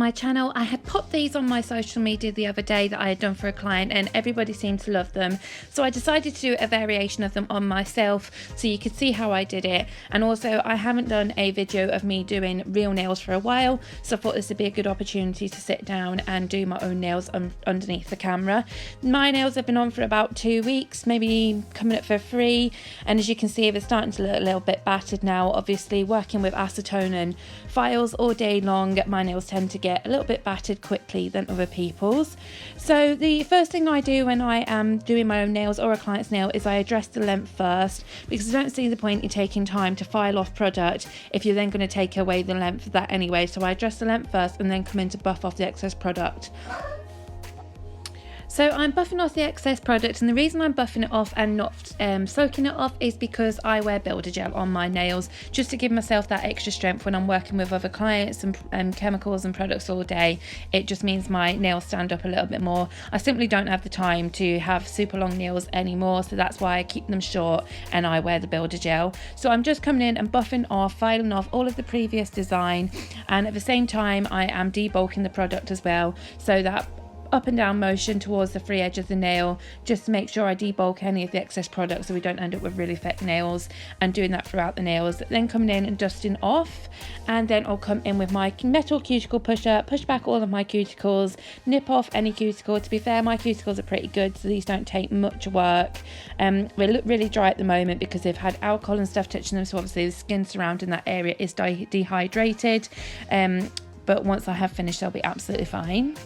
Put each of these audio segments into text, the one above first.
my channel. I had popped these on my social media the other day that I had done for a client, and everybody seemed to love them, so I decided to do a variation of them on myself so you could see how I did it. And also, I haven't done a video of me doing real nails for a while, so I thought this would be a good opportunity to sit down and do my own nails underneath the camera. My nails have been on for about 2 weeks, maybe coming up for 3, and as you can see, they're starting to look a little bit battered now. Obviously, working with acetone and files all day long, my nails tend to get a little bit battered quickly than other people's. So the first thing I do when I am doing my own nails or a client's nail is I address the length first, because I don't see the point in taking time to file off product if you're then going to take away the length of that anyway. So I address the length first and then come in to buff off the excess product. So I'm buffing off the excess product, and the reason I'm buffing it off and not soaking it off is because I wear builder gel on my nails just to give myself that extra strength when I'm working with other clients and chemicals and products all day. It just means my nails stand up a little bit more. I simply don't have the time to have super long nails anymore, so that's why I keep them short and I wear the builder gel. So I'm just coming in and buffing off, filing off all of the previous design, and at the same time I am debulking the product as well, so that up and down motion towards the free edge of the nail, just to make sure I debulk any of the excess product so we don't end up with really thick nails, and doing that throughout the nails. Then coming in and dusting off, and then I'll come in with my metal cuticle pusher, push back all of my cuticles, nip off any cuticle. To be fair, my cuticles are pretty good, so these don't take much work. They look really dry at the moment because they've had alcohol and stuff touching them, so obviously the skin surrounding that area is dehydrated, but once I have finished they'll be absolutely fine.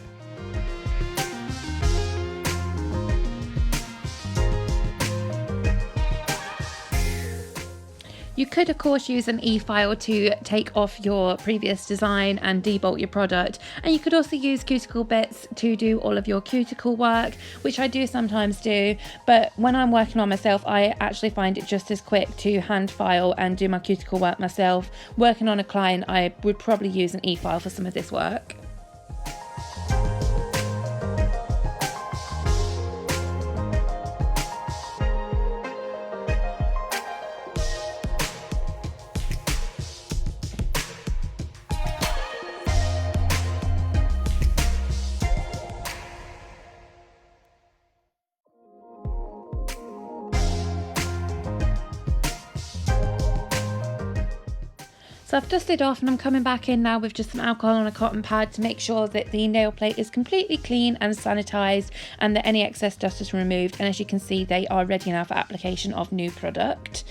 You could of course use an e-file to take off your previous design and debolt your product, and you could also use cuticle bits to do all of your cuticle work, which I do sometimes do, but when I'm working on myself I actually find it just as quick to hand file and do my cuticle work myself. Working on a client, I would probably use an e-file for some of this work. So I've dusted off and I'm coming back in now with just some alcohol on a cotton pad to make sure that the nail plate is completely clean and sanitized and that any excess dust is removed, and as you can see they are ready now for application of new product.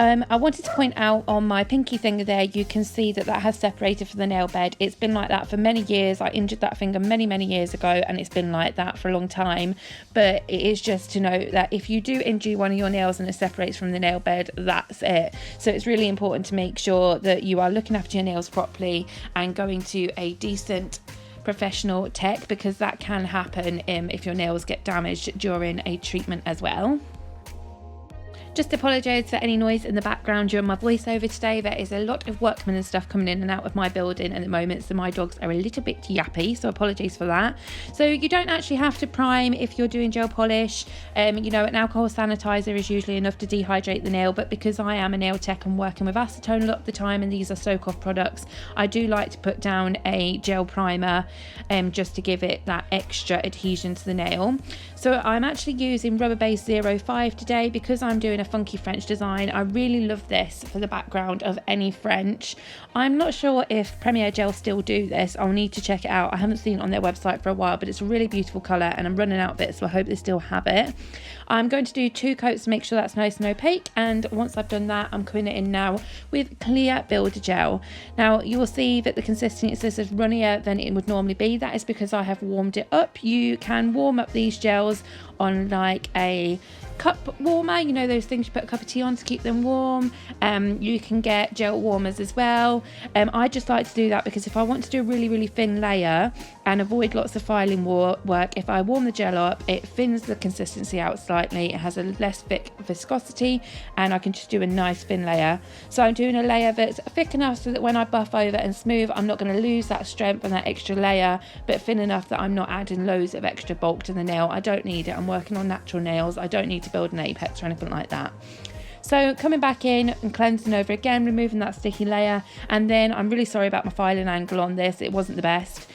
I wanted to point out on my pinky finger there, you can see that that has separated from the nail bed. It's been like that for many years. I injured that finger many years ago, and it's been like that for a long time. But it is just to note that if you do injure one of your nails and it separates from the nail bed, that's it. So it's really important to make sure that you are looking after your nails properly and going to a decent professional tech, because that can happen if your nails get damaged during a treatment as well. Just apologise for any noise in the background during my voiceover today. There is a lot of workmen and stuff coming in and out of my building at the moment, so my dogs are a little bit yappy, so apologies for that. So you don't actually have to prime if you're doing gel polish. You know, an alcohol sanitizer is usually enough to dehydrate the nail, but because I am a nail tech and working with acetone a lot of the time and these are soak-off products, I do like to put down a gel primer just to give it that extra adhesion to the nail. So I'm actually using Rubber Base 05 today because I'm doing a funky French design. I really love this for the background of any French. I'm not sure if Premier Gel still do this. I'll need to check it out. I haven't seen it on their website for a while, but it's a really beautiful colour and I'm running out of it, so I hope they still have it. I'm going to do 2 coats to make sure that's nice and opaque, and once I've done that I'm coming in now with clear builder gel. Now you will see that the consistency is runnier than it would normally be. That is because I have warmed it up. You can warm up these gels on like a cup warmer, you know, those things you put a cup of tea on to keep them warm. You can get gel warmers as well. I just like to do that because if I want to do a really thin layer and avoid lots of filing work, if I warm the gel up, it thins the consistency out slightly, it has a less thick viscosity, and I can just do a nice thin layer. So I'm doing a layer that's thick enough so that when I buff over and smooth, I'm not going to lose that strength and that extra layer, but thin enough that I'm not adding loads of extra bulk to the nail. I don't need it. I'm working on natural nails. I don't need to build an apex or anything like that. So coming back in and cleansing over again, removing that sticky layer, and then I'm really sorry about my filing angle on this, it wasn't the best.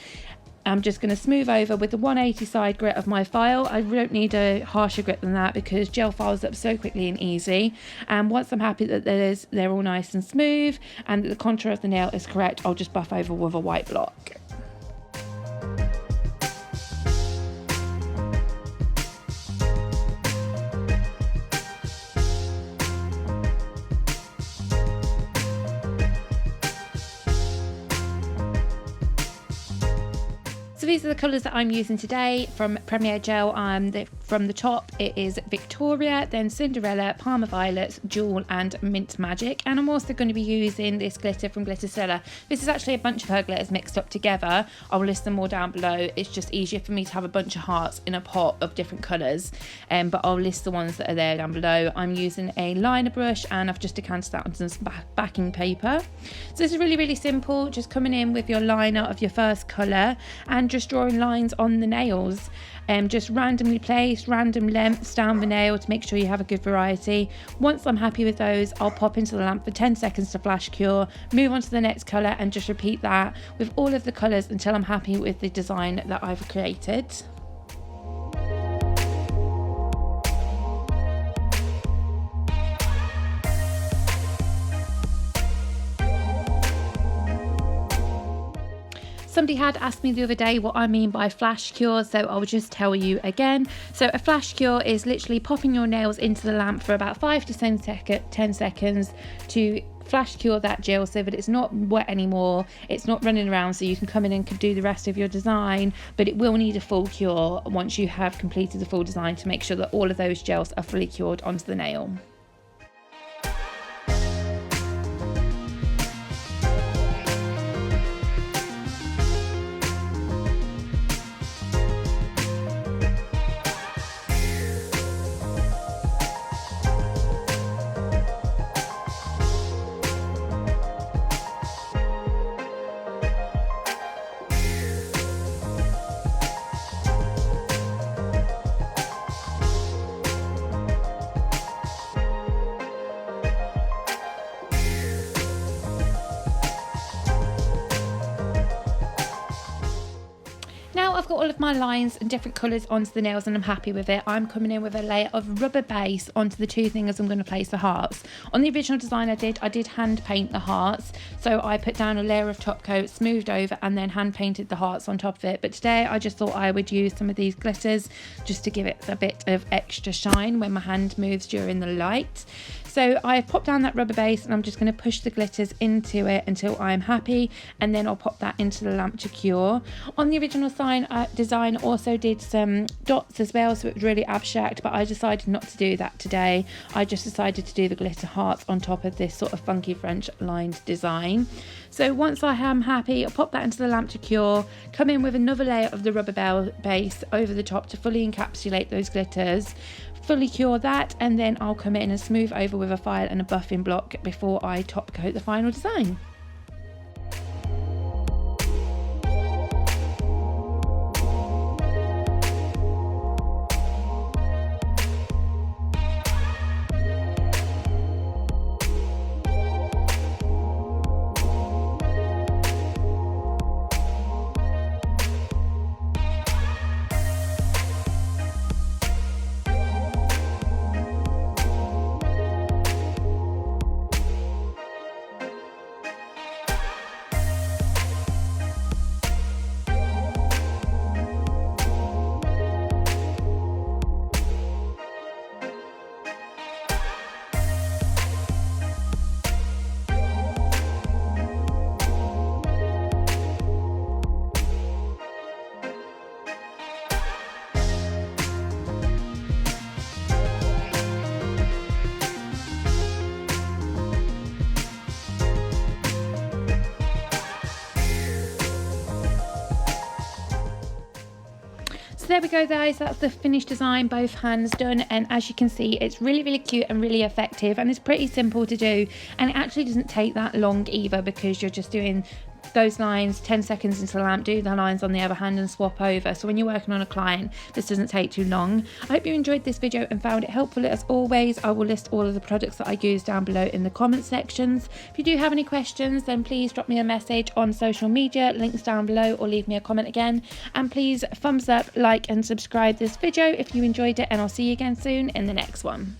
I'm just going to smooth over with the 180 side grit of my file. I don't need a harsher grit than that because gel files up so quickly and easy. And once I'm happy that they're all nice and smooth and that the contour of the nail is correct, I'll just buff over with a white block. So these are the colours that I'm using today from Premier Gel. From the top it is Victoria, then Cinderella, Parma Violets, Jewel and Mint Magic. And I'm also going to be using this glitter from Stella. This is actually a bunch of her glitters mixed up together. I'll list them all down below. It's just easier for me to have a bunch of hearts in a pot of different colours. But I'll list the ones that are there down below. I'm using a liner brush and I've just decanted that onto some backing paper. So this is really, really simple. Just coming in with your liner of your first colour and just drawing lines on the nails. Just randomly placed, random lengths down the nail to make sure you have a good variety. Once I'm happy with those, I'll pop into the lamp for 10 seconds to flash cure, move on to the next colour and just repeat that with all of the colours until I'm happy with the design that I've created. Somebody had asked me the other day what I mean by flash cure, so I'll just tell you again. So a flash cure is literally popping your nails into the lamp for about 5 to 10 seconds to flash cure that gel so that it's not wet anymore, it's not running around, so you can come in and do the rest of your design, but it will need a full cure once you have completed the full design to make sure that all of those gels are fully cured onto the nail. Now I've got all of my lines and different colours onto the nails and I'm happy with it. I'm coming in with a layer of rubber base onto the two fingers I'm going to place the hearts. On the original design I did hand paint the hearts. So I put down a layer of top coat, smoothed over and then hand painted the hearts on top of it. But today I just thought I would use some of these glitters just to give it a bit of extra shine when my hand moves during the light. So I popped down that rubber base and I'm just going to push the glitters into it until I'm happy, and then I'll pop that into the lamp to cure. On the original design also did some dots as well, so it was really abstract, but I decided not to do that today. I just decided to do the glitter hearts on top of this sort of funky French lined design. So once I am happy, I'll pop that into the lamp to cure, come in with another layer of the rubber base over the top to fully encapsulate those glitters, fully cure that, and then I'll come in and smooth over with a file and a buffing block before I top coat the final design. So there we go guys, that's the finished design, both hands done, and as you can see it's really, really cute and really effective, and it's pretty simple to do, and it actually doesn't take that long either because you're just doing those lines 10 seconds into the lamp, do the lines on the other hand and swap over. So when you're working on a client, this doesn't take too long. I hope you enjoyed this video and found it helpful. As always, I will list all of the products that I use down below in the comment sections. If you do have any questions, then please drop me a message on social media, links down below, or leave me a comment again. And please thumbs up, like and subscribe this video if you enjoyed it, and I'll see you again soon in the next one.